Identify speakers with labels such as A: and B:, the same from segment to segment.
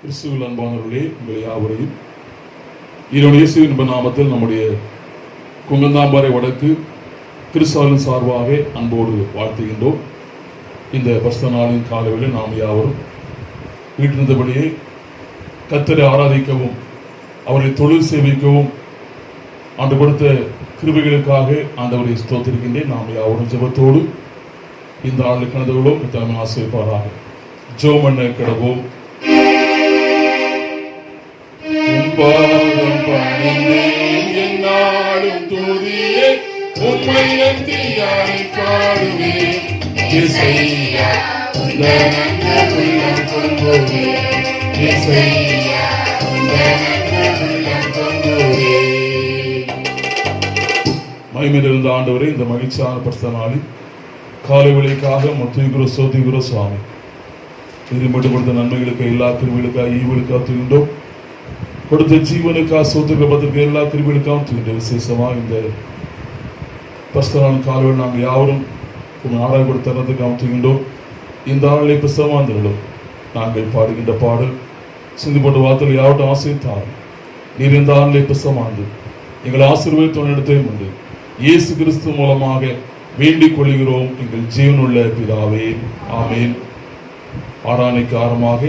A: கிறிஸ்துவில் அன்பானவர்களே, உங்கள் யாவரையும் இயேசுவின் நாமத்தில் நம்முடைய குங்கந்தாம்பாறை வடக்கு கிறிஸ்துவின் சார்பாக அன்போடு வாழ்த்துகின்றோம். இந்த பரிசுத்த நாளின் காலையில் நாம் யாவரும் வீட்டிருந்தபடியே கர்த்தரை ஆராதிக்கவும் அவரை தொழில் சேவிக்கவும் ஆண்டு கொடுத்த கிருபைகளுக்காக ஆண்டவரை ஸ்தோத்திரிக்கின்றேன். நாம் யாவரும் ஜெபத்தோடு இந்த ஆண்டு கலந்துகளும் தலைமை ஆசிரியப்பாராக. ஜெபம் பண்ண கிடவோம். பாதம் பணிந்தேன் என்னாலும் துதியே உம்மை நன்றியாய் பாடுவேன். இயேசுவையா உந்தன் உள்ளம் கொண்டோரே, இயேசுவையா உந்தன் உள்ளம் கொண்டோரே. மகிமையிலிருந்த ஆண்டவரே, இந்த மகிழ்ச்சியான பரிசுத்த நாளில் காலை வேளைக்காக துதிக்கிறோம், ஸ்தோத்திரிக்கிறோம் சுவாமி. இது மட்டும் கொடுத்த நன்மைகளுக்கு எல்லா கிருபைகளுக்காக ஈவுகளுக்காக துதிக்கின்றோம். கொடுத்த ஜீவனுக்காக சோதனைக்கு எல்லா கிருபைகளுக்காகவும் துதிக்கின்றோம். விசேஷமாக இந்த பரிசுத்த நாள் காலையில் நாங்கள் யாவரும் உங்கள் ஆராய் கொடுத்தறதுக்காக துதிக்கின்றோம். இந்த ஆளை பிரசவமாந்தர்களும் நாங்கள் பாடுகின்ற பாடல் சிந்து போட்ட வார்த்தைகள் யாவட்டும் ஆசைத்தார். நீர் இந்த ஆளை பிரசவமாந்து எங்கள் ஆசீர்வாதத்தோடு இடத்தையும் உண்டு இயேசு கிறிஸ்து மூலமாக வேண்டிக் கொள்கிறோம் எங்கள் ஜீவனுள்ள பிதாவே, ஆமேன். ஆராதனைக்கு ஆரம்பமாக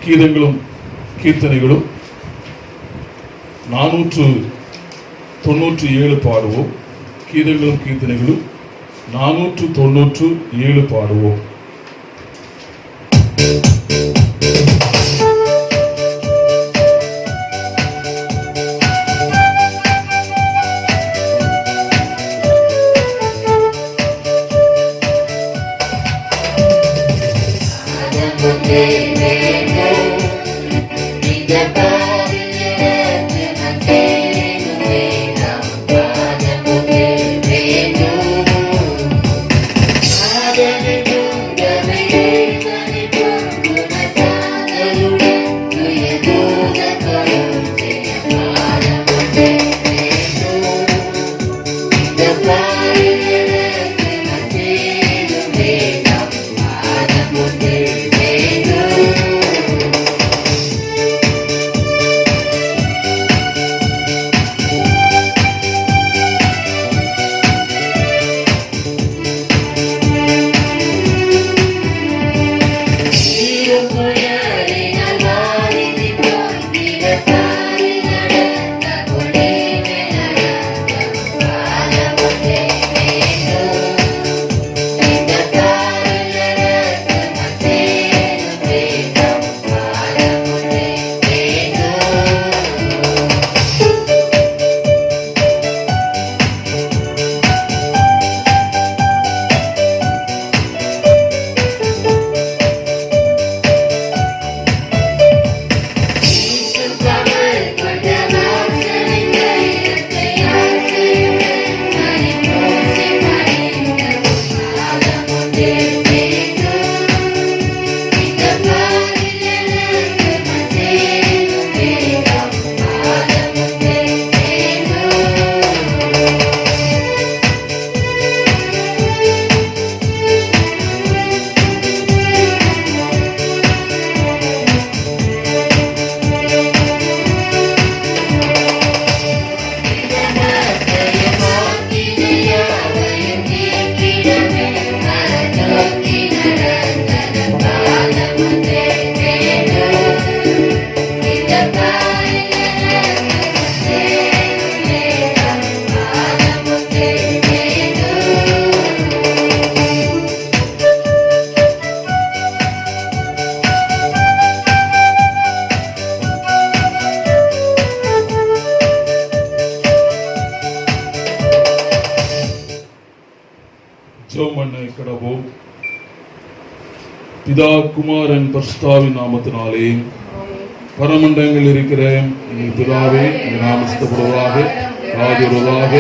A: கீதங்களும் கீர்த்தனைகளும் 497 பாடுவோம். கீதங்களும் கீர்த்தனைகளும் 497 பாடுவோம். பிதா குமாரன் பரிசுத்தாவின் நாமத்தினாலே பரமண்டங்கள் இருக்கிற எங்கள் பிதாவே, எங்கள் நாமஸ்தப்படுவதாக ராஜருவதாக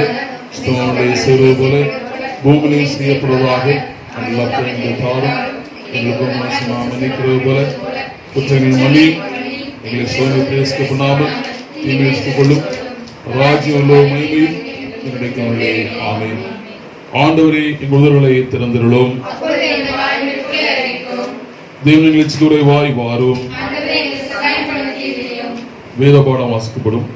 A: ஸ்தோனுடைய சேவை போல பூமியில் செய்யப்படுவதாக எல்லாத்தையும் எங்கள் தாரும் எங்களுக்கு மனசு நாம் மன்னிக்கிறது போல குற்றங்கள் மணி எங்களை சோதனை பிரேசிக்கப்படாமல் தீமைக்கு கொள்ளும் ராஜ்யம் உள்ள மகிமையும் கிடைக்கவில்லை. ஆமென். ஆண்டவரே, எங்கள் உதடுகளை திறந்திருளோம். தேவனின் வாய் வாரும். வேத பாடம் வாசிக்கப்படும்.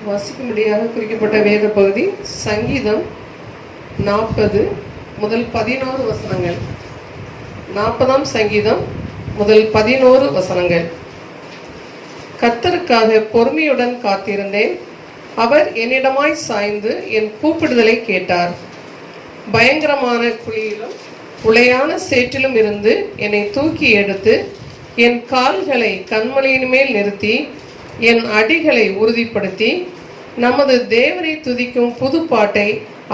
B: வாசிக்கும்படியாக குறிக்கப்பட்ட வேத பகுதி சங்கீதம் 40 முதல் 11 வசனங்கள். 40ஆம் சங்கீதம் முதல் 11 வசனங்கள். கர்த்தருக்காக பொறுமையுடன் காத்திருந்தேன். அவர் என்னிடமாய் சாய்ந்து என் கூப்பிடுதலை கேட்டார். பயங்கரமான குழியிலும் உளையான சேற்றிலும் இருந்து என்னை தூக்கி எடுத்து என் கால்களை கண்மலையின் மேல் நிறுத்தி என் அடிகளை உறுதிப்படுத்தி நமது தேவனை துதிக்கும் புது பாட்டை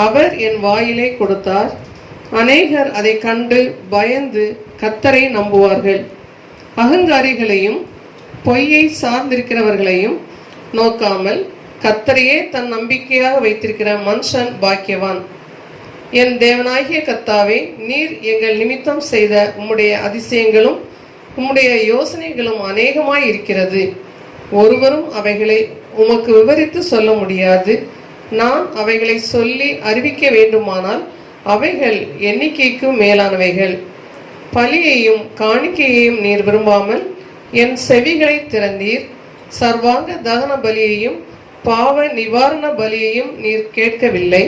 B: அவர் என் வாயிலே கொடுத்தார். அநேகர் அதை கண்டு பயந்து கர்த்தரை நம்புவார்கள். அகங்காரிகளையும் பொய்யை சார்ந்திருக்கிறவர்களையும் நோக்காமல் கர்த்தரையே தன் நம்பிக்கையாக வைத்திருக்கிற மனுஷன் பாக்கியவான். என் தேவனாகிய கர்த்தாவே, நீர் எங்கள் நிமித்தம் செய்த உம்முடைய அதிசயங்களும் உம்முடைய யோசனைகளும் அநேகமாய் இருக்கிறது. ஒருவரும் அவைகளை உமக்கு விவரித்து சொல்ல முடியாது. நான் அவைகளை சொல்லி அறிவிக்க வேண்டுமானால் அவைகள் எண்ணிக்கைக்கு மேலானவைகள். பலியையும் காணிக்கையையும் நீர் விரும்பாமல் என் செவிகளை திறந்தீர். சர்வாங்க தகன பலியையும் பாவ நிவாரண பலியையும் நீர் கேட்கவில்லை.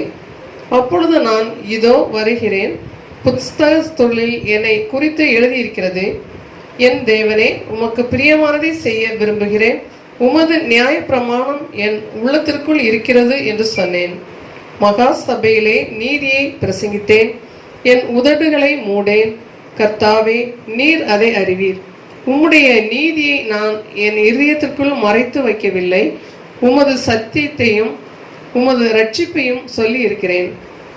B: அப்பொழுது நான் இதோ வருகிறேன், புஸ்தகத்துள்ளில் என்னை குறித்து எழுதியிருக்கிறது. என் தேவனே, உமக்கு பிரியமானதை செய்ய விரும்புகிறேன். உமது நியாய பிரமாணம் என் உள்ளத்திற்குள் இருக்கிறது என்று சொன்னேன். மகா சபையிலே நீதியை பிரசங்கித்தேன். என் உதடுகளை மூடேன். கர்த்தாவே, நீர் அதை அறிவீர். உம்முடைய நீதியை நான் என் இதயத்திற்குள் மறைத்து வைக்கவில்லை. உமது சத்தியத்தையும் உமது இரட்சிப்பையும் சொல்லி இருக்கிறேன்.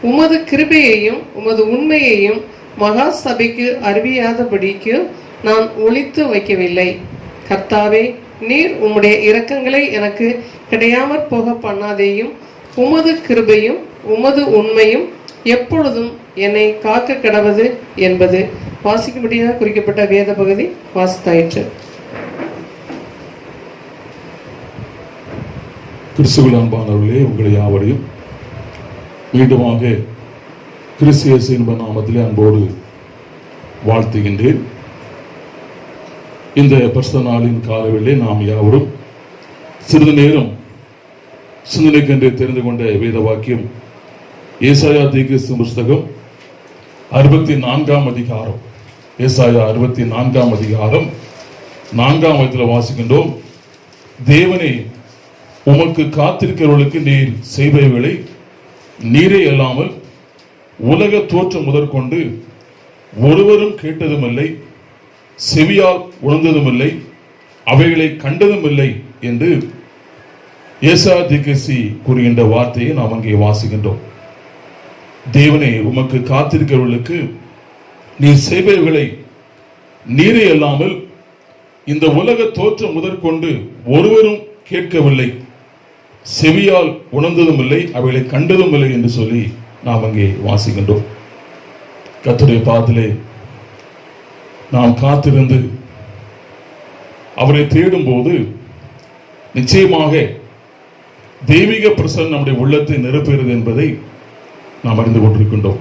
B: உமது கிருபையையும் உமது உண்மையையும் மகா சபைக்கு அறிவியாதபடிக்கு நான் ஒளித்து வைக்கவில்லை. கர்த்தாவே, நீர் உம்முடைய இரக்கங்களை எனக்கு கிடையாமற் போக பண்ணாதேயும். உமது கிருபையும் உமது உண்மையும் எப்பொழுதும் என்னை காக்க கடவது என்பது வாசிக்கும்படியாக குறிக்கப்பட்ட வேத பகுதி வாசித்தாயிற்று.
A: கிறிஸ்துவில் அன்பானவர்களே, உங்களை யாவரையும் மீண்டுமாக கிறிஸ்து இயேசு என்ப நாமத்திலே அன்போடு வாழ்த்துகின்றேன். இந்த பரிசுத்த நாளின் காலவேளை நாம் யாவரும் சிறிது நேரம் சிந்தனைக்கென்று தெரிந்து கொண்ட வேத வாக்கியம் ஏசாயா தீர்க்கதரிசி புஸ்தகம் 64ஆம் அதிகாரம். ஏசாயா 64ஆம் அதிகாரம் 4ஆம் வசனத்தில் வாசிக்கின்றோம். தேவனே, உமக்கு காத்திருக்கிறவர்களுக்கு நீர் செய்பவைகளை நீரே அல்லாமல் உலக தோற்றம் முதற்கொண்டு ஒருவரும் கேட்டதுமில்லை, செவியால் உணர்ந்ததுமில்லை, அவைகளை கண்டதுமில்லை என்று ஏசாயா தீர்க்கதரிசி கூறுகின்ற வார்த்தையை நாம் அங்கே வாசிக்கின்றோம். தேவனே, உமக்கு காத்திருக்கிறவர்களுக்கு நீர் செய்பவைகளை நீரே அல்லாமல் இந்த உலக தோற்றம் முதற்கொண்டு ஒருவரும் கேட்கவில்லை, செவியால் உணர்ந்ததும் இல்லை, அவைகளை கண்டதும் இல்லை என்று சொல்லி நாம் அங்கே வாசிக்கின்றோம். கர்த்தருடைய பாதத்திலே நாம் காத்திருந்து அவரை தேடும் போது நிச்சயமாக தெய்வீக பிரசன்னம் நம்முடைய உள்ளத்தை நிரப்புகிறது என்பதை நாம் அறிந்து கொண்டிருக்கின்றோம்.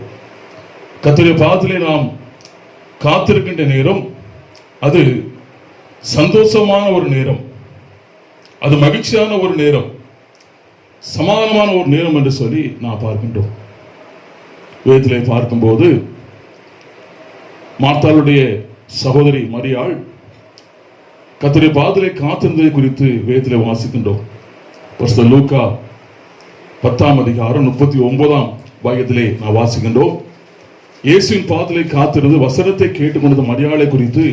A: கர்த்தருடைய பாதத்திலே நாம் காத்திருக்கின்ற நேரம் அது சந்தோஷமான ஒரு நேரம், அது மகிழ்ச்சியான ஒரு நேரம், சமாதானமான ஒரு நேரம் என்று சொல்லி நாம் பார்க்கின்றோம். வேதத்திலே பார்க்கும்போது மார்த்தாளுடைய சகோதரி மரியாள் கர்த்தருடைய பாதத்திலே காத்திருந்ததை குறித்து வேதத்திலே வாசிக்கின்றோம். பரிசுத்த லூக்கா 10ஆம் அதிகாரம் 39ஆம் வாக்கியத்திலே நாம் வாசிக்கின்றோம். இயேசுவின் பாதத்திலே காத்திருந்து வசனத்தை கேட்டுக்கொண்ட மரியாளை குறித்து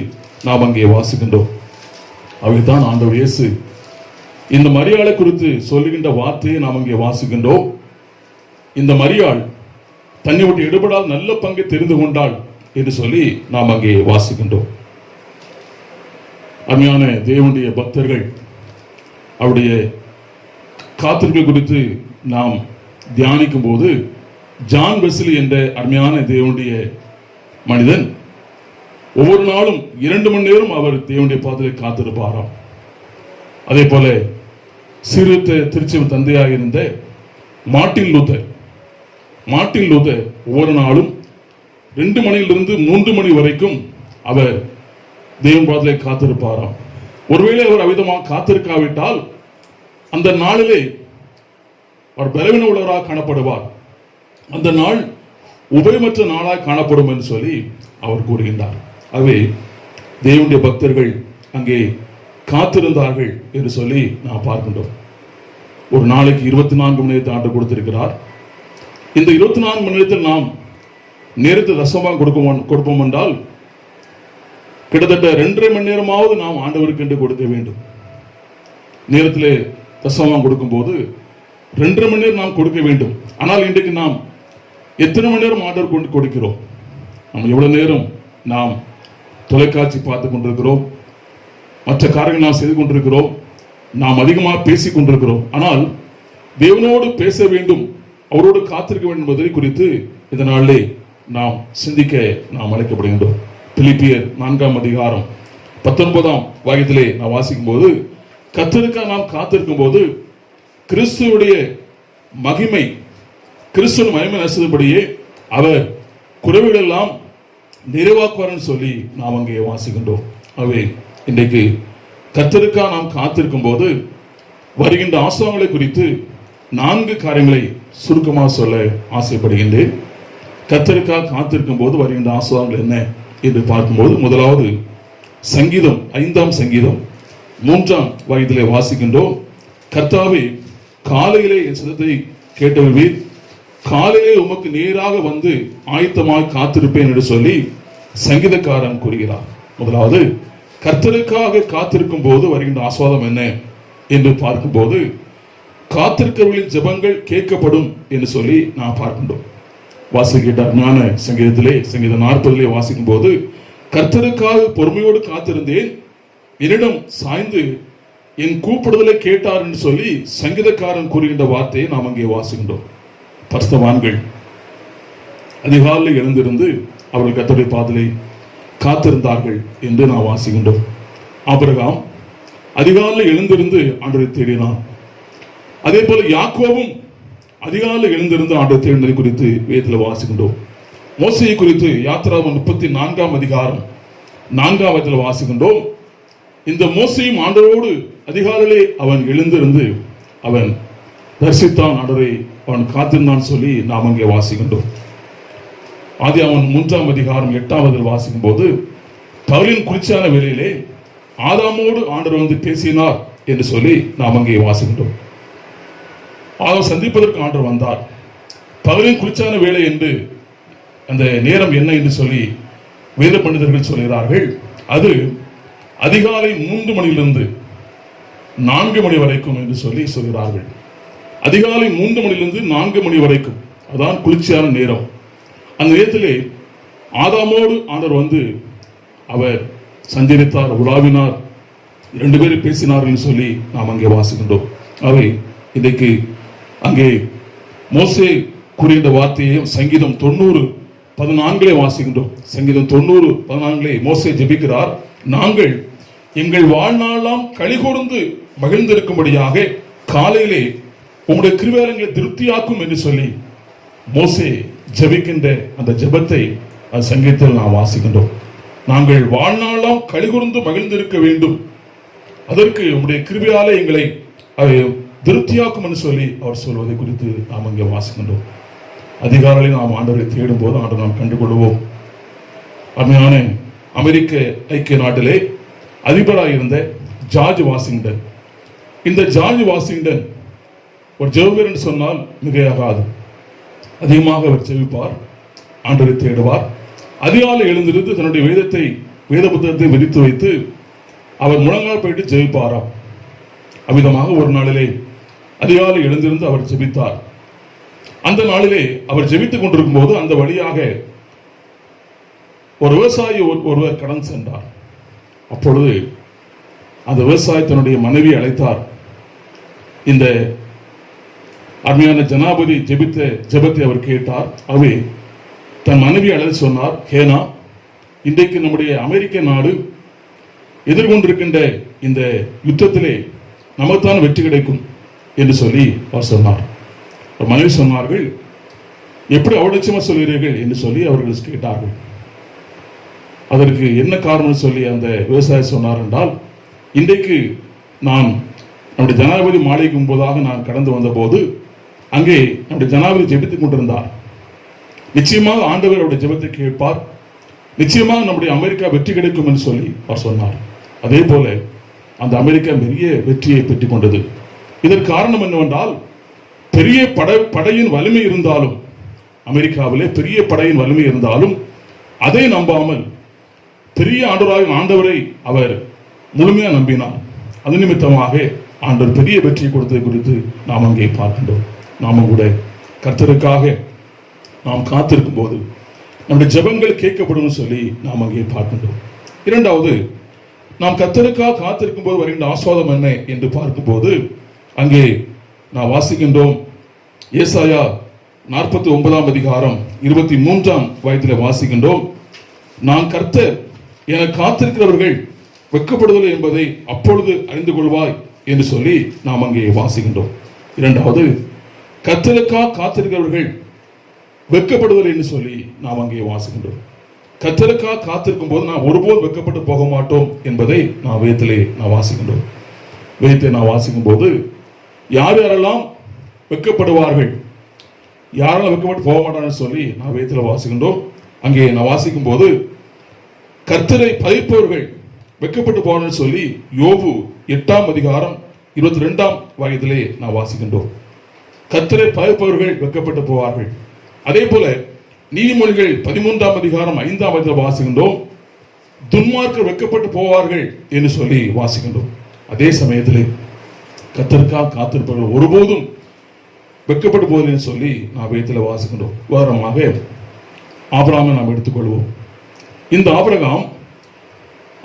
A: நாம் அங்கே வாசிக்கின்றோம். அவைதான் ஆண்டவர் இயேசு இந்த மரியாளை குறித்து சொல்லுகின்ற வார்த்தையை நாம் அங்கே வாசிக்கின்றோம். இந்த மரியாள் தன்னை விட்டு எடுபடால் நல்ல பங்கை தெரிந்து கொண்டாள் என்று சொல்லி நாம் அங்கே வாசிக்கின்றோம். அருமையான தேவனுடைய பக்தர்கள் அவருடைய காத்திருப்பை குறித்து நாம் தியானிக்கும் போது ஜான் வெஸ்லி என்ற அருமையான தேவனுடைய மனிதன் ஒவ்வொரு நாளும் 2 மணி நேரம் அவர் தேவனுடைய பாதத்திலே காத்திருப்பாராம். அதே போல சீர்திருத்த திருச்சபை தந்தையாக இருந்த மார்ட்டின் லூத்தர் ஒவ்வொரு நாளும் 2 மணியிலிருந்து 3 மணி வரைக்கும் அவர் தேவன் பாதத்திலே காத்திருப்பாராம். ஒருவேளை அவர் அவிதமாக காத்திருக்காவிட்டால் அந்த நாளிலே அவர் பலவீன உள்ளவராக காணப்படுவார். அந்த நாள் உபயமற்ற நாளாய் காணப்படும் என்று சொல்லி அவர் கூறுகின்றார். ஆகவே தேவனுடைய பக்தர்கள் அங்கே காத்திருந்தார்கள் என்று சொல்லி நாம் பார்க்கின்றோம். ஒரு நாளைக்கு 24 மணி நேரத்தை ஆண்டு கொடுத்திருக்கிறார். இந்த 24 மணி நேரத்தில் நாம் நேரத்தை தசமாக கொடுப்போம் என்றால் கிட்டத்தட்ட 2.5 மணி நேரமாவது நாம் ஆண்டவருக்கு என்று கொடுக்க வேண்டும். நேரத்திலே தசமாக கொடுக்கும் போது 2.5 மணி நேரம் நாம் கொடுக்க வேண்டும். ஆனால் இன்றைக்கு நாம் எத்தனை மணி நேரம் ஆண்டவர் கொண்டு கொடுக்கிறோம்? நாம் எவ்வளவு நேரம் நாம் தொலைக்காட்சி பார்த்து கொண்டிருக்கிறோம், மற்ற காரியங்கள் நாம் செய்து கொண்டிருக்கிறோம், நாம் அதிகமாக பேசிக் கொண்டிருக்கிறோம். ஆனால் தேவனோடு பேச வேண்டும், அவரோடு காத்திருக்க வேண்டும் என்பதை குறித்து இந்த நாளிலே நாம் சிந்திக்க நாம் அழைக்கப்படுகின்றோம். பிலிப்பியர் 4ஆம் அதிகாரம் 19ஆம் வாக்கியத்திலே நாம் வாசிக்கும் போது, கர்த்தருக்காக நாம் காத்திருக்கும் போது கிறிஸ்துவுடைய மகிமை, கிறிஸ்துவின் மகிமை நசுபடியே அவர் குறைவுகள் எல்லாம் நிறைவாக்குவார்னு சொல்லி நாம் அங்கே வாசிக்கின்றோம். ஆகவே இன்றைக்கு கர்த்தருக்காக நாம் காத்திருக்கும் போது வருகின்ற ஆசீர்வாதங்களை குறித்து 4 காரியங்களை சுருக்கமாக சொல்ல ஆசைப்படுகின்றேன். கர்த்தருக்காக காத்திருக்கும் போது வருகின்ற ஆசீர்வாதங்கள் என்ன என்று பார்க்கும்போது, முதலாவது சங்கீதம் 5ஆம் சங்கீதம் 3ஆம் வாக்கியத்திலே வாசிக்கின்றோம். கர்த்தாவே, காலையிலே என் சத்தத்தை கேட்டவீர், காலையிலே உமக்கு நேராக வந்து ஆயத்தமாக காத்திருப்பேன் என்று சொல்லி சங்கீதக்காரன் கூறுகிறார். முதலாவது கர்த்தருக்காக காத்திருக்கும் போது வருகின்ற ஆசீர்வாதம் என்ன என்று பார்க்கும்போது, காத்திருக்கிறவர்களின் ஜெபங்கள் கேட்கப்படும் என்று சொல்லி நான் பார்க்கின்றோம். வாசிக்கிட்ட அருமையான சங்கீதத்திலே சங்கீதம் 40 வாசிக்கும் போது, கர்த்தருக்காக பொறுமையோடு காத்திருந்தேன், என்னிடம் சாய்ந்து என் கூப்பிடுதலை கேட்டார் என்று சொல்லி சங்கீதக்காரன் கூறுகின்ற வார்த்தையை நாம் அங்கே வாசிக்கின்றோம். பரிசுத்தவான்கள் அதிகாலையில் எழுந்திருந்து அவர்கள் கர்த்தருடைய பாதலை காத்திருந்தார்கள் என்று நாம் வாசிக்கின்றோம். ஆபிரகாம் அதிகாலையில் எழுந்திருந்து ஆண்டவரை தேடினான். அதே போல யாக்கோபும் அதிகாலையில் எழுந்திருந்து ஆண்டவரை தேடினதை குறித்து வேதத்தில் வாசிக்கின்றோம். மோசேயை குறித்து யாத்திராகமம் 34ஆம் அதிகாரம் 4ஆம் வசனத்தில் வாசிக்கின்றோம். இந்த மோசேயும் ஆண்டவரோடு அதிகாலையிலே அவன் எழுந்திருந்து அவன் தரிசித்தான், ஆண்டவரை அவன் காத்திருந்தான் சொல்லி நாம் அங்கே வாசிக்கின்றோம். ஆதியாகமம் 3ஆம் அதிகாரம் 8ஆம் வசனத்தில் வாசிக்கும் போது, பவுலின் குறிச்சான வேளையிலே ஆதாமோடு ஆண்டவர் வந்து பேசினார் என்று சொல்லி நாம் அங்கே வாசிக்கின்றோம். ஆதாம் சந்திப்பதற்கு ஆண்டவர் வந்தார். பவுலின் குறிச்சான வேலை என்று அந்த நேரம் என்ன என்று சொல்லி வேத பண்டிதர்கள் சொல்கிறார்கள். அது அதிகாலை 3 மணியிலிருந்து 4 மணி வரைக்கும் என்று சொல்லி சொல்கிறார்கள். அதிகாலை 3 மணியிலிருந்து 4 மணி வரைக்கும் அதான் குளிர்ச்சியான நேரம். அந்த நேரத்திலே ஆதாமோடு ஆண்டவர் வந்து அவர் சஞ்சரித்தார், உலாவினார், 2 பேரும் பேசினார்கள் சொல்லி நாம் அங்கே வாசிக்கின்றோம். அவை இன்றைக்கு அங்கே மோசே கூறிய வார்த்தையையும் சங்கீதம் 90:14 வாசிக்கின்றோம். சங்கீதம் 90:14 மோசே ஜெபிக்கிறார், நாங்கள் எங்கள் வாழ்நாளெல்லாம் களிகூர்ந்து மகிழ்ந்திருக்கும்படியாக காலையிலே உங்களுடைய கிருபைகளை திருப்தியாக்கும் என்று சொல்லி மோசே ஜெபிக்கின்ற அந்த ஜெபத்தை அந்த சங்கீதத்தில் நாம் வாசிக்கின்றோம். நாங்கள் வாழ்நாளெல்லாம் களிகூர்ந்து மகிழ்ந்திருக்க வேண்டும், அதற்கு உங்களுடைய கிருபையாலே எங்களை திருப்தியாக்கும் என்று சொல்லி அவர் சொல்வதை குறித்து நாம் அங்கே வாசிக்கின்றோம். அதிகாலையில் நாம் ஆண்டவரை தேடும் போது ஆண்டவர் நாம் கண்டுகொள்வோம். அருமையான அமெரிக்க ஐக்கிய நாட்டிலே அதிபராக இருந்த ஜார்ஜ் வாஷிங்டன், இந்த ஜார்ஜ் வாஷிங்டன் ஒரு ஜெபவர் என்று சொன்னால் மிகையாகாது. அதிகமாக அவர் ஜெபிப்பார், ஆண்டவரை தேடுவார். அதிகாலை எழுந்திருந்து தன்னுடைய வேத புத்தகத்தை விரித்து வைத்து அவர் முழங்கால் போயிட்டு ஜெபிப்பாராம். அவ்விதமாக ஒரு நாளிலே அதிகாலை எழுந்திருந்து அவர் ஜெபித்தார். அந்த நாளிலே அவர் ஜெபித்துக் கொண்டிருக்கும் போது அந்த வழியாக ஒரு விவசாயி ஒருவர் கடந்து சென்றார். அப்பொழுது அந்த விவசாயி தன்னுடைய மனைவியை அழைத்தார். இந்த அருமையான ஜனாபதி ஜெபித்த ஜெபத்தை அவர் கேட்டார். அவை தன் மனைவியை அழைத்து சொன்னார், ஹேனா, இன்றைக்கு நம்முடைய அமெரிக்க நாடு எதிர்கொண்டிருக்கின்ற இந்த யுத்தத்திலே நமக்குத்தான் வெற்றி கிடைக்கும் என்று சொல்லி அவர் சொன்னார். மனைவி சொன்னார்கள், எப்படி அவலட்சமா சொல்கிறீர்கள் என்று சொல்லி அவர்கள் கேட்டார்கள். அதற்கு என்ன காரணம் சொல்லி அந்த விவசாயி சொன்னார் என்றால், இன்றைக்கு நான் நம்முடைய ஜனாதிபதி மாளிகைக்கு முன்பதாக நான் கடந்து வந்த போது அங்கே நம்முடைய ஜனாதிபதி ஜெபித்துக் கொண்டிருந்தார். நிச்சயமாக ஆண்டவர் அவருடைய ஜெபத்தை கேட்பார், நிச்சயமாக நம்முடைய அமெரிக்கா வெற்றி கிடைக்கும் என்று சொல்லி அவர் சொன்னார். அதே போல அந்த அமெரிக்கா பெரிய வெற்றியை பெற்றுக் கொண்டது. இதற்கு காரணம் என்னவென்றால், பெரிய படையின் வலிமை இருந்தாலும், அமெரிக்காவிலே பெரிய படையின் வலிமை இருந்தாலும் அதை நம்பாமல் பெரிய ஆண்டவரை அவர் முழுமையாக நம்பினார். அது நிமித்தமாக ஆண்டவர் பெரிய வெற்றியை கொடுத்தது குறித்து நாம் அங்கே பார்க்கின்றோம். நாம கூட கர்த்தருக்காக நாம் காத்திருக்கும் போது நம்முடைய ஜெபங்கள் கேட்கப்படும் சொல்லி நாம் அங்கே பார்க்கின்றோம். இரண்டாவது, நாம் கர்த்தருக்காக காத்திருக்கும் போது வருகின்ற ஆசீர்வாதம் என்ன என்று பார்க்கும்போது அங்கே நாம் வாசிக்கின்றோம். ஏசாயா 49 அதிகாரம் 23 வயதில் வாசிக்கின்றோம். நான் கர்த்தர், என காத்திருக்கிறவர்கள் வெட்கப்படுதல் என்பதை அப்பொழுது அறிந்து கொள்வாய் என்று சொல்லி நாம் அங்கே வாசிக்கின்றோம். இரண்டாவது, கர்த்தருக்காக காத்திருக்கிறவர்கள் வெட்கப்படுதல் என்று சொல்லி நாம் அங்கே வாசிக்கின்றோம். கர்த்தருக்காக காத்திருக்கும் போது நாம் ஒருபோது வெட்கப்பட்டு போக மாட்டோம் என்பதை நாம் வேதத்திலே நாம் வாசிக்கின்றோம். வேதத்தை நாம் வாசிக்கும் போது யார் யாரெல்லாம் வெட்கப்படுவார்கள், யாரெல்லாம் வெட்கப்பட்டு போக மாட்டான்னு சொல்லி நான் வேதத்தில் வாசிக்கின்றோம். அங்கே நான் வாசிக்கும் போது கர்த்தரை பகைப்பவர்கள் வெட்கப்பட்டு போவார்கள் சொல்லி யோபு 8 அதிகாரம் 22 வயதிலே நான் வாசிக்கின்றோம். கர்த்தரை பகைப்பவர்கள் வெட்கப்பட்டு போவார்கள். அதே போல நீதிமொழிகள் 13 அதிகாரம் 5 வயதில் வாசிக்கின்றோம். துன்மார்க்கர் வெட்கப்பட்டு போவார்கள் என்று சொல்லி வாசிக்கின்றோம். அதே சமயத்திலே கர்த்தருக்காக காத்திருப்பவர்கள் ஒருபோதும் வெட்கப்பட்டு போவதில்லை சொல்லி நான் வேதத்தில் வாசிக்கின்றோம். உதாரணமாக ஆபிரகாமை நாம் எடுத்துக்கொள்வோம். இந்த ஆபிரகாம்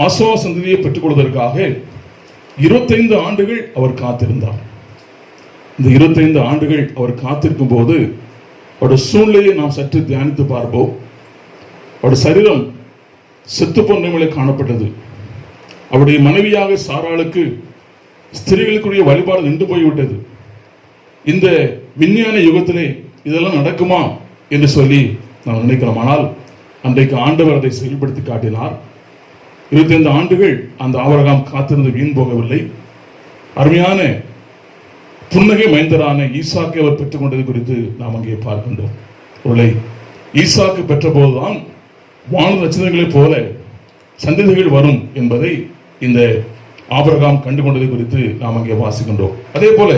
A: ஆசீர்வாத சந்ததியை பெற்றுக் கொள்வதற்காக 25 ஆண்டுகள் அவர் காத்திருந்தார். இந்த 25 ஆண்டுகள் அவர் காத்திருக்கும் போது அவருடைய சூழ்நிலையை நாம் சற்று தியானித்து பார்ப்போம். அவருடைய சரீரம் செத்துப்போன நிலையில் காணப்பட்டது. அவருடைய மனைவியாக சாராளுக்கு ஸ்திரீகளுக்குரிய வழிபாடு நின்று போய்விட்டது. இந்த விஞ்ஞான யுகத்திலே இதெல்லாம் நடக்குமா என்று சொல்லி நாம் நினைக்கிறோம். ஆனால் அன்றைக்கு ஆண்டவர் அதை செயல்படுத்தி காட்டினார். 25 ஆண்டுகள் அந்த ஆபிரகாம் காத்திருந்து வீண் போகவில்லை. அருமையான புன்னகை மைந்தரான ஈசாக்கை அவர் பெற்றுக் கொண்டது குறித்து நாம் அங்கே பார்க்கின்றோம். ஒருவேளை ஈசாக்கு பெற்ற போதுதான் வான நட்சத்திரங்களைப் போல சந்ததிகள் வரும் என்பதை இந்த ஆபிரகாம் கண்டுகொண்டது குறித்து நாம் அங்கே வாசிக்கின்றோம். அதே போல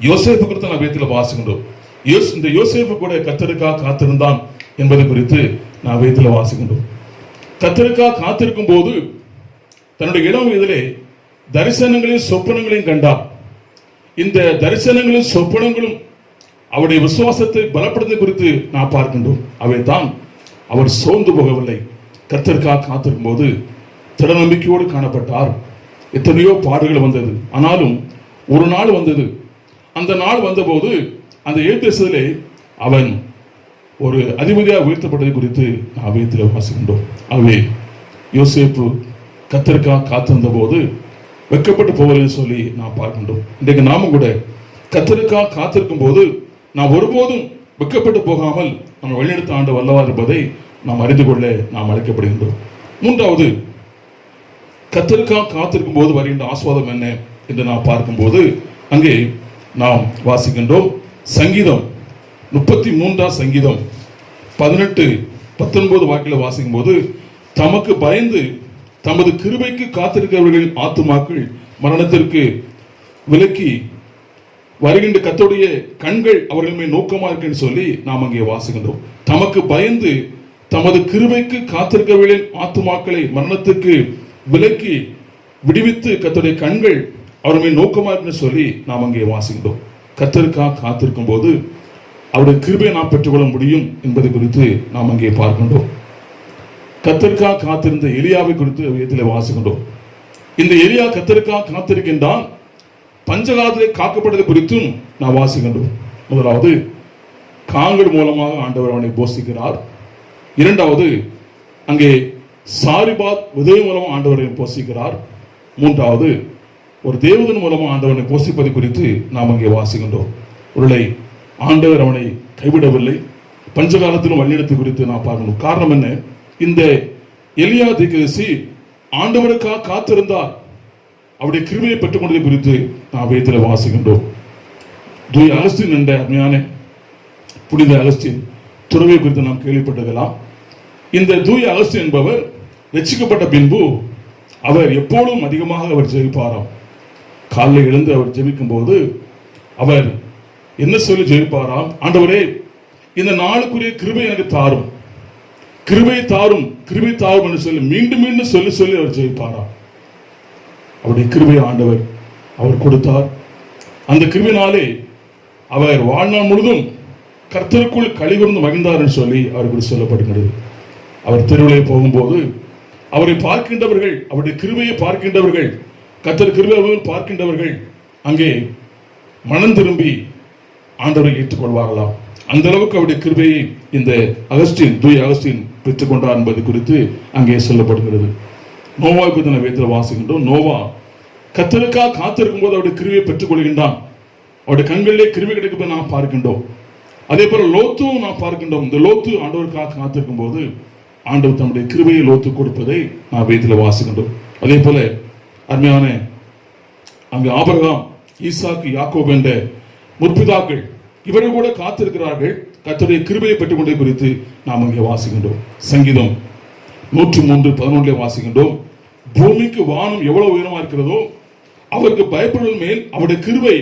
A: யோசேப்பு குறித்து நாம் வேதத்தில் வாசிக்கின்றோம். இந்த யோசேப்பு கூட கர்த்தருக்காக காத்திருந்தான் என்பது குறித்து நாம் வேதத்தில் வாசிக்கின்றோம். கர்த்தருக்காக காத்திருக்கும் போது தன்னுடைய இளம் வயதிலே தரிசனங்களையும் சொப்பனங்களையும் கண்டார். இந்த தரிசனங்களும் சொப்பனங்களும் அவருடைய விசுவாசத்தை பலப்படுத்துவது குறித்து நாம் பார்க்கின்றோம். அவைதான் அவர் சோர்ந்து போகவில்லை. கர்த்தருக்காக காத்திருக்கும் போது திட நம்பிக்கையோடு காணப்பட்டார். எத்தனையோ பாடுகள் வந்தது, ஆனாலும் ஒரு நாள் வந்தது. அந்த நாள் வந்தபோது அந்த ஏதேசத்திலே அவன் ஒரு அதிபதியாக உயர்த்தப்பட்டது குறித்து நாம் வேதத்தில் வாசிக்கின்றோம். ஆகவே யோசேப்பு கர்த்தருக்காக காத்திருந்த போது வெட்கப்பட்டு போவதை சொல்லி நாம் பார்க்கின்றோம். இன்றைக்கு நாமும் கூட கர்த்தருக்காக காத்திருக்கும் போது நாம் ஒருபோதும் வெட்கப்பட்டு போகாமல் நம்ம வழிநடத்த ஆண்டு வல்லவார் இருப்பதை நாம் அறிந்து கொள்ள நாம் அழைக்கப்படுகின்றோம். மூன்றாவது, கர்த்தருக்காக காத்திருக்கும் போது வருகின்ற ஆசீர்வாதம் என்ன என்று நாம் பார்க்கும்போது அங்கே நாம் வாசிக்கின்றோம். சங்கீதம் 33 சங்கீதம் 18-19 வாக்கில் வாசிக்கும் போது, தமக்கு பயந்து தமது கிருபைக்கு காத்திருக்கிறவர்கள் ஆத்துமாக்கள் மரணத்திற்கு விலக்கி வருகின்ற கர்த்தருடைய கண்கள் அவர்கள் மேல் நோக்கமா இருக்குன்னு சொல்லி நாம் அங்கே வாசிக்கின்றோம். தமக்கு பயந்து தமது கிருபைக்கு காத்திருக்கிறவர்களின் ஆத்துமாக்களை மரணத்துக்கு விலக்கி விடுவித்து கர்த்தருடைய கண்கள் அவர் மேல் நோக்கமா இருக்குன்னு சொல்லி நாம் அங்கே வாசிக்கின்றோம். கர்த்தருக்காக காத்திருக்கும் போது அவருடைய கிருபையை நாம் பெற்றுக்கொள்ள முடியும் என்பது குறித்து நாம் அங்கே பார்க்கின்றோம். கர்த்தருக்காக காத்திருந்த எலியாவை குறித்து வேதத்தில் வாசிக்கின்றோம். இந்த எலியா கர்த்தருக்காக காத்திருக்கின்றான். பஞ்சகாலத்திலே காக்கப்பட்டது குறித்தும் நாம் வாசிக்கின்றோம். முதலாவது, காங்கள் மூலமாக ஆண்டவர் அவனை போஷிக்கிறார். இரண்டாவது, அங்கே சாரிபாத் விதவை மூலமாக ஆண்டவரை போஷிக்கிறார். மூன்றாவது, ஒரு தேவதன் மூலமாக ஆண்டவனை போஷிப்பது குறித்து நாம் அங்கே வாசிக்கின்றோம். ஒருவேளை ஆண்டவர் அவனை கைவிடவில்லை, பஞ்சகாலத்திலும் வழிநடத்தி குறித்து நான் பார்க்கணும். காரணம் என்ன? இந்த எலியா தீர்க்கதரிசி ஆண்டவருக்காக காத்திருந்தார், அவருடைய கிருபையை பெற்றுக் கொண்டதை குறித்து நாம் வேதத்தில் வாசிக்கின்றோம். தூய அகஸ்டின் என்ற அருமையான புனித அகஸ்டின் துறவை குறித்து நாம் கேள்விப்பட்டிருக்கலாம். இந்த தூய அகஸ்டின் என்பவர் ரட்சிக்கப்பட்ட பின்பு அவர் எப்போதும் அதிகமாக அவர் ஜெபிப்பாராம். காலையில் எழுந்து அவர் ஜெபிக்கும் போது அவர் என்ன சொல்லி ஜெபிப்பாராம்? ஆண்டவரே, இந்த நாளுக்குரிய கிருபை எனக்கு தாரும், கிருபை தாரும், கிருபை தாரும் என்று சொல்லி மீண்டும் மீண்டும் சொல்லி சொல்லி அவர் ஜெபிப்பாராம். அவருடைய கிருபை ஆண்டவர் அவர் கொடுத்தார். அந்த கிருபினாலே அவர் வாழ்நாள் முழுதும் கர்த்தருக்குள் களிகூர்ந்து மகிழ்ந்தார் என்று சொல்லி அவருக்கு சொல்லப்படுகிறது. அவர் தெருவிலே போகும்போது அவரை பார்க்கின்றவர்கள், அவருடைய கிருபையை பார்க்கின்றவர்கள், கர்த்தர் கிருபையை பார்க்கின்றவர்கள் அங்கே மனம் திரும்பி ஆண்டவரை ஏற்றுக்கொள்வார்களாம். அந்த அளவுக்கு அவருடைய கிருபையை இந்த அகஸ்டின், தூய அகஸ்டின் பெற்றுக்கொண்டார் என்பது குறித்து அங்கே சொல்லப்படுகிறது. நோவாவை பற்றி நான் வேதத்தில் வாசிக்கின்றோம். நோவா கர்த்தருக்காக காத்திருக்கும் போது அவருடைய கிருபையை பெற்றுக் கொள்கின்றான். அவருடைய கண்களிலே கிருபை கிடைக்கும் நாம் பார்க்கின்றோம். அதே போல லோத்துவும் நாம் பார்க்கின்றோம். இந்த லோத்து ஆண்டவருக்காக காத்திருக்கும் போது ஆண்டவர் தம்முடைய கிருபையை லோத்து கொடுப்பதை நாம் வேதத்தில் வாசிக்கின்றோம். அதே போல அருமையான அங்கு ஆபிரகாம், ஈசாக்கு, யாக்கோபு என்ற முற்பிதாக்கள் இவர்கள் கூட காத்திருக்கிறார்கள், கர்த்தருடைய கிருபையை பெற்றுக் கொண்டதை குறித்து நாம் அங்கே வாசிக்கின்றோம். சங்கீதம் 103:11 வாசிக்கின்றோம். பூமிக்கு வானம் எவ்வளவு உயரமா இருக்கிறதோ அவருக்கு பயப்படுவதன் மேல் அவருடைய கிருபை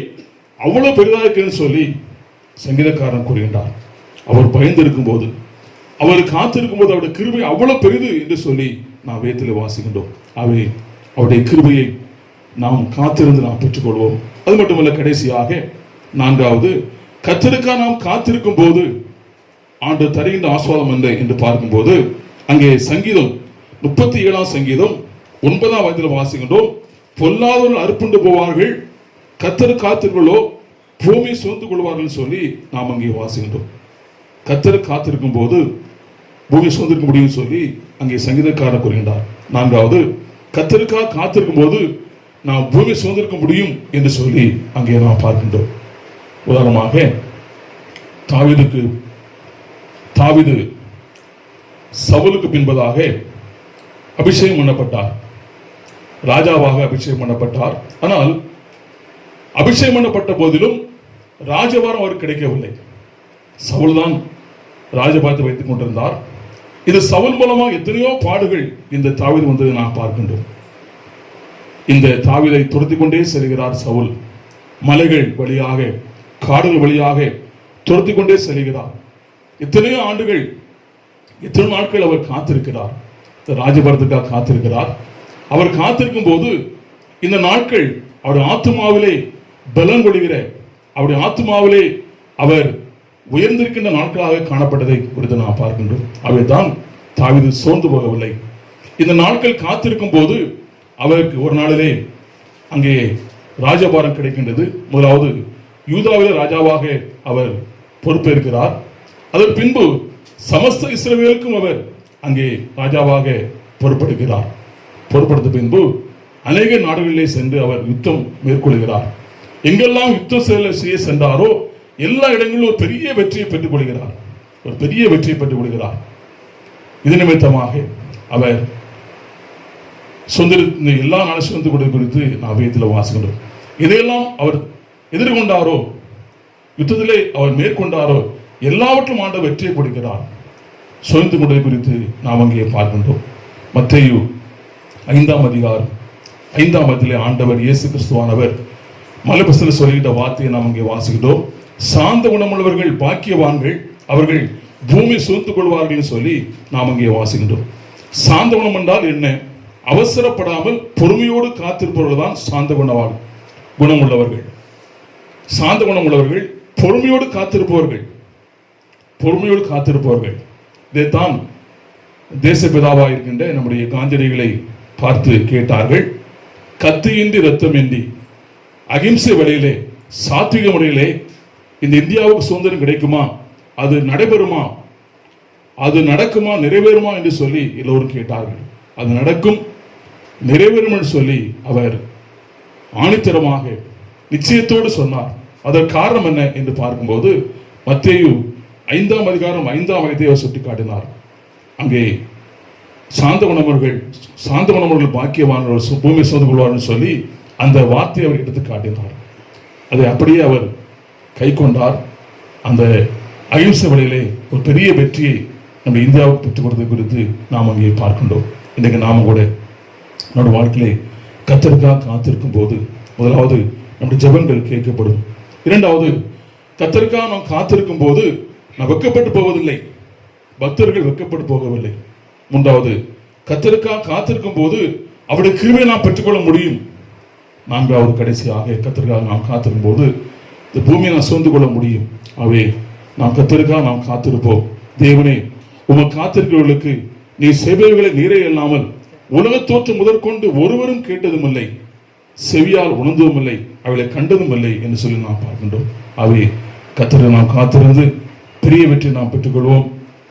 A: அவ்வளவு பெரிதாக இருக்குன்னு சொல்லி சங்கீதக்காரன் கூறுகின்றார். அவர் பயந்திருக்கும் போது, அவர் காத்திருக்கும் போது அவருடைய கிருபை அவ்வளவு பெரிது என்று சொல்லி நாம் வேதத்தில் வாசிக்கின்றோம். அவை அவருடைய கிருபையை நாம் காத்திருந்து நாம் பெற்றுக்கொள்வோம். அது மட்டுமல்ல, கடைசியாக 4வது, கர்த்தருக்காக நாம் காத்திருக்கும் போது ஆண்டு தருகின்ற ஆசீர்வாதம் என்ன என்று பார்க்கும்போது அங்கே சங்கீதம் 37 சங்கீதம் 9 வாசிக்கின்றோம். பொல்லாதவர்கள் அறுப்புண்டு போவார்கள், கர்த்தர் காத்திருக்கிறோ பூமி சுமந்து கொள்வார்கள் சொல்லி நாம் அங்கே வாசிக்கின்றோம். கர்த்தர் காத்திருக்கும் போது பூமி சுமந்திருக்க முடியும் சொல்லி அங்கே சங்கீதக்காரர் கூறுகின்றார். 4வது, கர்த்தருக்காக காத்திருக்கும் போது நாம் பூமி சுமந்திருக்க முடியும் என்று சொல்லி அங்கே நாம் பார்க்கின்றோம். உதாரணமாக தாவீது சவுலுக்கு பின்பதாக அபிஷேகம் பண்ணப்பட்டார், ராஜாவாக அபிஷேகம் பண்ணப்பட்டார். ஆனால் அபிஷேகம் பண்ணப்பட்ட போதிலும் ராஜபாரம் அவருக்கு கிடைக்கவில்லை. சவுல் தான் ராஜபாரத்தை வைத்துக் கொண்டிருந்தார். இது சவுல் மூலமாக எத்தனையோ பாடுகள் இந்த தாவீது வந்ததை நாம் பார்க்கின்றோம். இந்த தாவீதை துரத்தி கொண்டே செல்கிறார் சவுல். மலைகள் வழியாக, காடுகள் வழியாக துரத்தி கொண்டே செல்கிறார். எத்தனையோ ஆண்டுகள், எத்தனை நாட்கள் அவர் காத்திருக்கிறார், ராஜபாரத்துக்காக காத்திருக்கிறார். அவர் காத்திருக்கும் போது இந்த நாட்கள் அவருடைய ஆத்மாவிலே பலம் கொள்கிற, அவருடைய ஆத்மாவிலே அவர் உயர்ந்திருக்கின்ற நாட்களாக காணப்பட்டதை குறித்து நாம் பார்க்கின்றோம். அவைதான் தாவீது சோர்ந்து போகவில்லை. இந்த நாட்கள் காத்திருக்கும் போது அவருக்கு ஒரு நாளிலே அங்கே ராஜபாரம் கிடைக்கின்றது. முதலாவது யூதாவிலே ராஜாவாக அவர் பொறுப்பேற்கிறார். அதன் பின்பு சமஸ்த இஸ்ரவேலுக்கும் அவர் அங்கே ராஜாவாக பொறுப்பெடுக்கிறார். பொறுப்படுத்த பின்பு அநேக நாடுகளிலே சென்று அவர் யுத்தம் மேற்கொள்கிறார். எங்கெல்லாம் யுத்தம் செய்ய சென்றாரோ எல்லா இடங்களிலும் ஒரு பெரிய வெற்றியை பெற்றுக் கொள்கிறார், ஒரு பெரிய வெற்றியை பெற்றுக் கொள்கிறார். இது நிமித்தமாக அவர் எல்லா நாளும் சுதந்திர கொடுப்பது குறித்து நான் வேதத்தில் வாசிக்கின்றோம். இதையெல்லாம் அவர் எதிர்கொண்டாரோ, யுத்தத்திலே அவர் மேற்கொண்டாரோ, எல்லாவற்றும் ஆண்டவர் வெற்றியை கொடுக்கிறார். சுதந்திர கொண்டதை குறித்து நாம் அங்கே பார்க்கின்றோம். மத்தேயு 5 ஆண்டவர் இயேசு கிறிஸ்துவானவர் மலைபஸ்தில் சொல்லிட்ட வார்த்தையை நாம் அங்கே வாசிக்கின்றோம். சாந்த குணமுள்ளவர்கள் பாக்கியவான்கள், அவர்கள் பூமி சுமந்துக் கொள்வார்கள் சொல்லி நாம் அங்கே வாசிக்கின்றோம். சாந்த குணம் என்றால் என்ன? அவசரப்படாமல் பொறுமையோடு காத்திருப்பவர்கள் தான் சாந்த குணமுள்ளவர்கள். சாந்த குணமுள்ளவர்கள் பொறுமையோடு காத்திருப்பவர்கள், பொறுமையோடு காத்திருப்பவர்கள். இதைத்தான் தேசப்பிதாவாக இருக்கின்ற நம்முடைய காந்தியடிகளை பார்த்து கேட்டார்கள். கத்தியின்றி ரத்தமின்றி அகிம்சை வழியிலே, சாத்விக முறையிலே இந்த இந்தியாவுக்கு சுதந்திரம் கிடைக்குமா, அது நடைபெறுமா, அது நடக்குமா, நிறைவேறுமா என்று சொல்லி எல்லோரும் கேட்டார்கள். அது நடக்கும், நிறைவேறும் என்று சொல்லி அவர் ஆணித்தரமாக நிச்சயத்தோடு சொன்னார். அதற்கு காரணம் என்ன என்று பார்க்கும்போது மத்தேயு 5ஆம் அதிகாரம் 5ஆம் வயதை அவர் சுட்டி காட்டினார். அங்கே சாந்த குணமர்கள் பாக்கியவான்கள் பூமி சுமந்து கொள்வார்கள் சொல்லி அந்த வார்த்தையை அவர் எடுத்து காட்டினார். அதை அப்படியே அவர் கை கொண்டார். அந்த அகிம்சை வழியிலே ஒரு பெரிய வெற்றியை நம்ம இந்தியாவுக்கு பெற்றுக் கொடுத்தது குறித்து நாம் அங்கே பார்க்கின்றோம். இன்றைக்கு நாம கூட நம்முடைய வாழ்க்கையிலே கர்த்தருக்காக காத்திருக்கும் போது முதலாவது நம்முடைய ஜெபங்கள் கேட்கப்படும். இரண்டாவது, கர்த்தருக்காக நாம் காத்திருக்கும் போது நாம் வெட்கப்பட்டு போவதில்லை, பக்தர்கள் வெட்கப்பட்டு போகவில்லை. மூன்றாவது, கர்த்தருக்காக காத்திருக்கும் போது அவருடைய கிருபையை நாம் பெற்றுக்கொள்ள முடியும். நான்காவது, கடைசியாக கர்த்தருக்காக நாம் காத்திருக்கும் போது இந்த பூமியை நாம் சுமந்து கொள்ள முடியும். ஆகவே நாம் கர்த்தருக்காக நாம் காத்திருப்போம். தேவனே, உமக்கு காத்திருக்கிறவர்களுக்கு நீ செய்பவைகளை நீரே இல்லாமல் உலக தோற்றம் முதற்கொண்டு ஒருவரும் கேட்டதும் இல்லை, செவியால் உணர்ந்ததும் இல்லை, அவளை கண்டதும் இல்லை என்று சொல்லி நாம் பார்க்கின்றோம். ஆகவே கர்த்தரை நாம் காத்திருந்து பெரிய வெற்றி நாம் பெற்றுக்கொள்வோம்.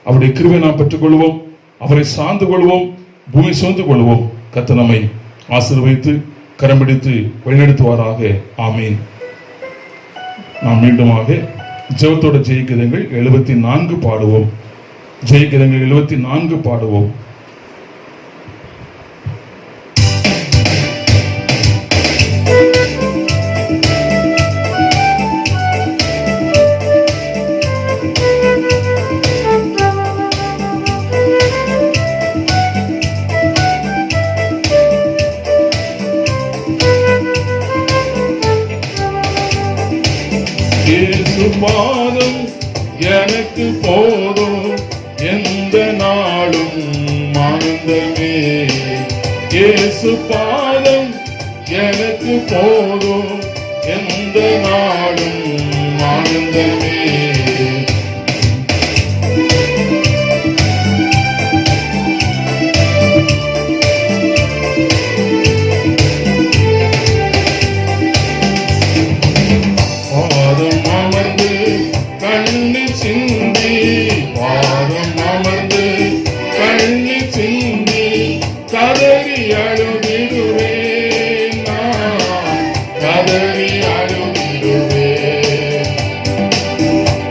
A: அவருடைய கிருபையை நாம் பெற்றுக்கொள்வோம். அவரை சார்ந்து கொள்வோம். பூமி சுமந்து கொள்வோம். கர்த்தர் நம்மை ஆசீர்வதித்து கரம்பிடித்து வழிநடத்துவாராக. ஆமீன். நாம் மீண்டுமாக ஜெபத்தோட ஜெயகீதங்கள் 74 பாடுவோம். ஜெயகீதங்கள் 74 பாடுவோம். பாதம் எனக்கு போதும் எந்த நாளும் ஆனந்தமே. இயேசு பாதம் எனக்கு போதும் எந்த நாளும் ஆனந்தமே.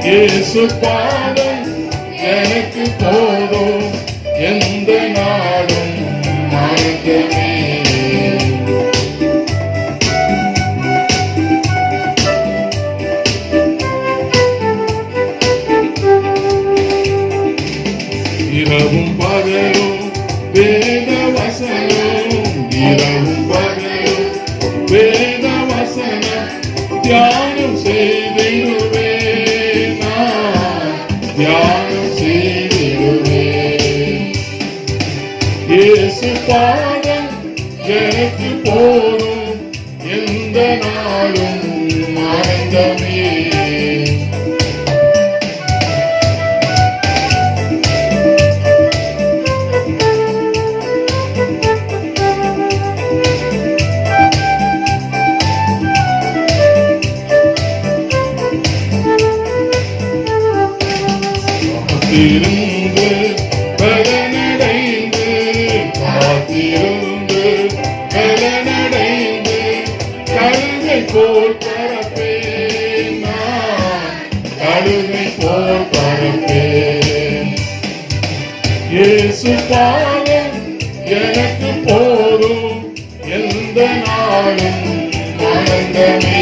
A: இயேசு பாதம் எனக்கு போதும் எந்த நாளும் ஆனந்தமே. இரவும் பகலும் வேத வசனம், இரவும் பகலும் வேத வசனம் தியானம் செய்திடுவே, தியானம் செய்திடுவே. இயேசு பாதம் எனக்கு போதும் எந்த நாளும் ஆனந்தமே. காத்திருந்து பலனடைந்து, காத்திருந்து பலனடைந்து கழுகை போல் பரப்பேன், நான் கழுகை போல் பரப்பேன். இயேசு பாதம் எனக்கு போதும் எந்த நாளும் ஆனந்தமே.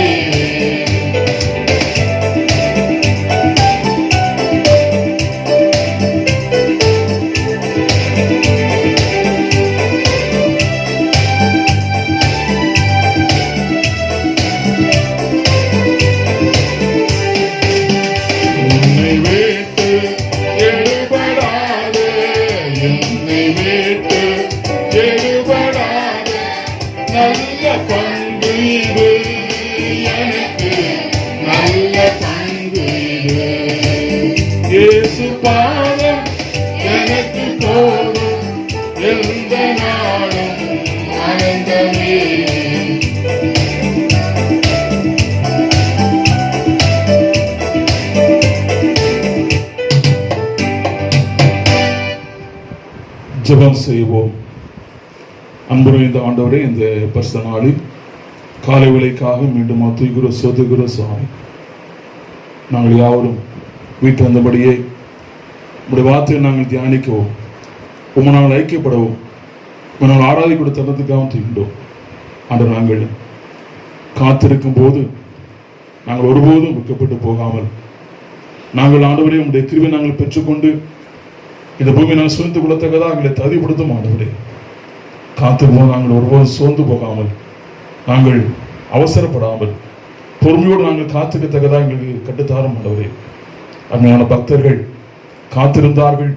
A: நல்ல பங்கு இது எனக்கு, நல்ல பங்கு இது. இயேசு பாதம் எனக்கு போதும் எந்த நாளும் ஆனந்தமே. ஜெபம் செய்வோம். அன்புரைந்த ஆண்டவரே, இந்த பரிசுத்த நாளில் காலை வேளைக்காக மீண்டும் துதிக்கிறோம், ஸ்தோத்திரிக்கிறோம் சுவாமி. நாங்கள் யாவரும் வீட்டு வந்தபடியே உடைய வார்த்தையை நாங்கள் தியானிக்கவும், உமனால் ஐக்கியப்படவும், உமனால் ஆராதிக்கூட தருணத்துக்காக தூண்டோம். ஆண்டவர், நாங்கள் காத்திருக்கும் போது நாங்கள் ஒருபோதும் விற்கப்பட்டு போகாமல், நாங்கள் ஆண்டவரே உடைய கிருபை நாங்கள் பெற்றுக்கொண்டு இந்த பூமியை நாங்கள் சுரிந்து கொள்ளத்தக்கதாக எங்களை தகுதிப்படுத்தும். ஆண்டவரே, காத்திருப்போம் நாங்கள் ஒருபோதும் சோர்ந்து போகாமல், நாங்கள் அவசரப்படாமல், பொறுமையோடு நாங்கள் காத்திருக்கத்தக்கதாக எங்களுக்கு கட்டுத்தாரும். ஆண்டவரே, அருமையான பக்தர்கள் காத்திருந்தார்கள்,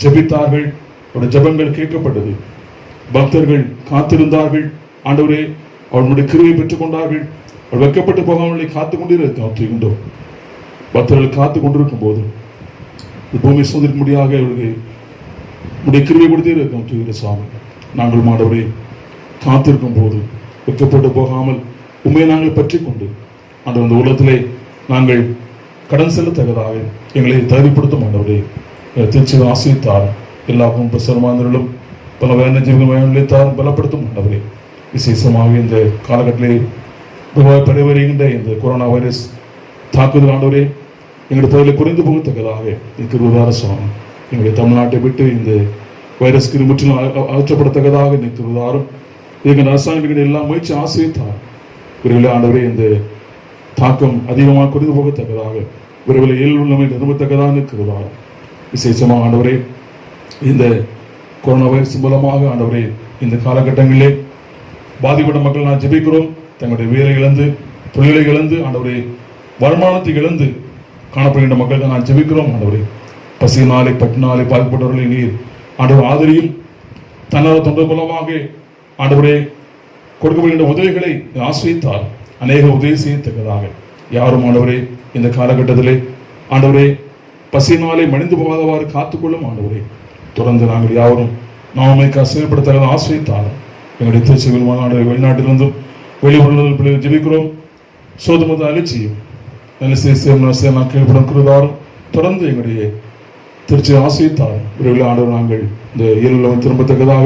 A: ஜெபித்தார்கள், அவருடைய ஜெபங்கள் கேட்கப்பட்டது. பக்தர்கள் காத்திருந்தார்கள், ஆண்டவரே அவர்களுடைய கிருபையை பெற்றுக் கொண்டார்கள். அவர் வைக்கப்பட்டு போகாமலை காத்து கொண்டிருந்தோம். பக்தர்கள் காத்து கொண்டிருக்கும் போது பூமி சுதந்திர முடியாக அவர்களுடைய கிருபை கொடுத்தே இருக்கோம். தூய சுவாமி, நாங்கள் ஆண்டவரே காத்திருக்கும் போது வைக்கப்பட்டு போகாமல் உண்மையை நாங்கள் பற்றி கொண்டு அந்த உலகத்திலே நாங்கள் கடன் செல்லத்தக்கதாக எங்களை தகுதிப்படுத்தும். ஆண்டவரே, திருச்சி ஆசிரித்தார் எல்லாருக்கும் பிரசரமானவர்களும் பல வேலை ஜீவனைத்தாரும் பலப்படுத்தும். ஆண்டவரே, விசேஷமாக இந்த காலகட்டத்திலே பரவருகின்ற இந்த கொரோனா வைரஸ் தாக்குதல் ஆண்டவரே எங்களுடைய பகுதியில் குறைந்து போகத்தக்கதாக இருக்கிற சுவாமி, எங்களுடைய தமிழ்நாட்டை விட்டு இந்த வைரஸ் முற்றிலும் அகற்றப்படத்தக்கதாக நிற்கிறதாரும் எங்கள் அரசாங்கங்கள் எல்லாம் முயற்சி ஆசிரித்தார். விரைவில் ஆண்டவரே இந்த தாக்கம் அதிகமாக குறைந்து போகத்தக்கதாக, விரைவில் இயல்புள்ளமை நிறுவத்தக்கதாக நிற்கிறதார். விசேஷமாக ஆண்டவரே, இந்த கொரோனா வைரஸ் மூலமாக ஆண்டவரே இந்த காலகட்டங்களிலே பாதிப்பட்ட மக்கள் நான் ஜெபிக்கிறோம். தங்களுடைய வேலை இழந்து, தொழிலை இழந்து, ஆண்டவரே வருமானத்தை இழந்து காணப்படுகின்ற மக்கள் நான் ஜெபிக்கிறோம். ஆண்டவரே, பசியினாலே பட்டினாலே பாதிக்கப்பட்டவர்களை நீர் ஆண்டவர் ஆதரியும். தன்னோட தொண்டர் மூலமாக ஆண்டவரே கொடுக்கப்படுகின்ற உதவிகளை ஆசிரித்தார். அநேக உதவி செய்யத்தக்கதாக யாரும் ஆண்டவரே இந்த காலகட்டத்திலே ஆண்டவரே பசியினாலே மணிந்து போகாதவாறு காத்துக்கொள்ளும். ஆண்டவரே, தொடர்ந்து நாங்கள் யாரும் நாமே செயல்படுத்த ஆசிரித்தார். எங்களுடைய திருச்சிவில் ஆண்டவரை வெளிநாட்டிலிருந்தும் வெளியுள்ள ஜெபிக்கிறோம். சோதமத அழிச்சியும் நல்ல கீழ்படுக்கிறதாரும் தொடர்ந்து எங்களுடைய திருச்சி ஆசிரித்தார். விரைவில் ஆண்டவர் நாங்கள் இந்த இயல்புகளை திரும்பத்தக்கதாக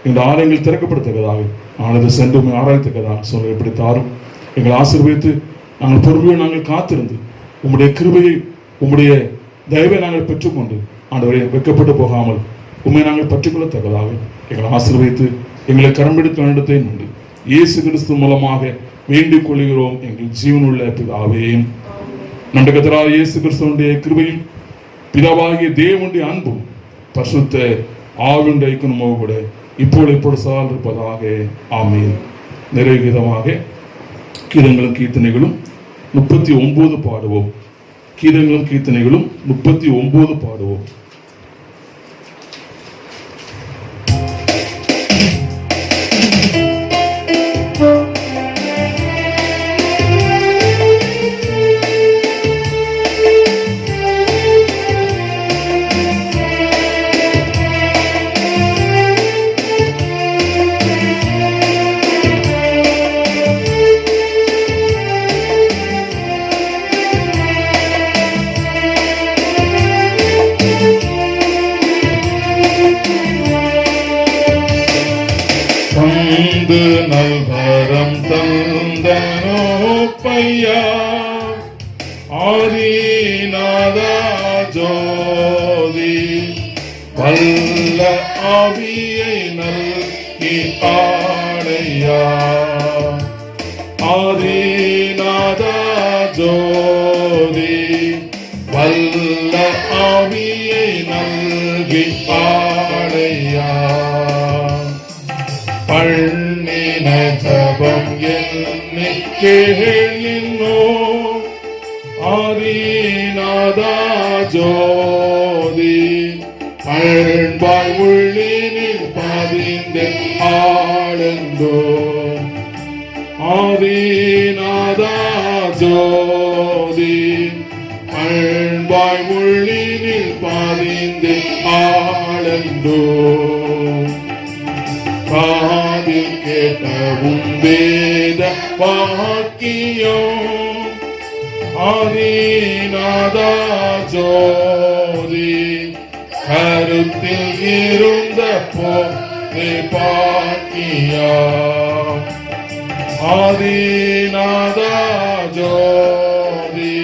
A: எங்கள் ஆலயங்கள் திறக்கப்படத்தக்கதாக ஆனது சென்று ஆராயத்தக்கதாக சொல்ல எப்படி தாரும். எங்களை ஆசீர்வதித்து நாங்கள் பொறுமையோடு நாங்கள் காத்திருந்து உம்முடைய கிருபையை உம்முடைய தயவை நாங்கள் பெற்றுக்கொண்டு ஆண்டவரை வைக்கப்பட்டு போகாமல் உண்மை நாங்கள் பற்றிக்கொள்ளத்தக்கதாக எங்களை ஆசீர்வதித்து எங்களை கரம்பிடித்து நடத்தை உண்டு. இயேசு கிறிஸ்து மூலமாக வேண்டிக் கொள்கிறோம் எங்கள் ஜீவனுள்ள பிதாவே. நம்முடைய கர்த்தராகிய இயேசு கிறிஸ்துவினுடைய கிருபையும் பிதாவாகிய தேவனுடைய அன்பும் பரிசுத்த ஆவியுடைய ஐக்கியமும் கூட இப்பொழுது சால் இருப்பதாக. ஆமீன். நிறைவு விதமாக கீதங்களும் கீர்த்தனைகளும் 39 பாடுவோம். கீதங்களும் கீர்த்தனைகளும் 39 பாடுவோம். நல்வரம் தந்தனோ பையா ஆதிநாதா ஜோதி வல்ல ஆவியை நல்கி ஆடையா ஆதிநாதா ஜோதி வல்ல ஆவியை நல்கி ஆடையா பண்ணின ஜபம் என்னை கேளினோ ஆதிநாதா ஜோதி அன்பாய் உள்ளினில் பதிந்து ஆளுந்தோ ஆதிநாதா ஜோதி அன்பாய் உள்ளினில் பதிந்து ஆளுந்தோ காதில் கேட்டவும் வேத வாக்கியம் ஆதிநாதா ஜோதி கருத்தில் இருந்த போதே பாக்கியா ஆதிநாதா ஜோதி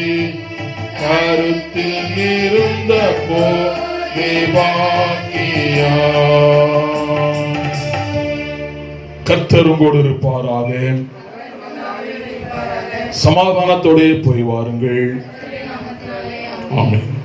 A: கருத்தில் உலகத்தில் இருந்த போதே பாக்கியம். கர்த்தர் உங்களோடு இருப்பாராக. சமாதானத்தோடே போய் வாருங்கள். ஆமென்.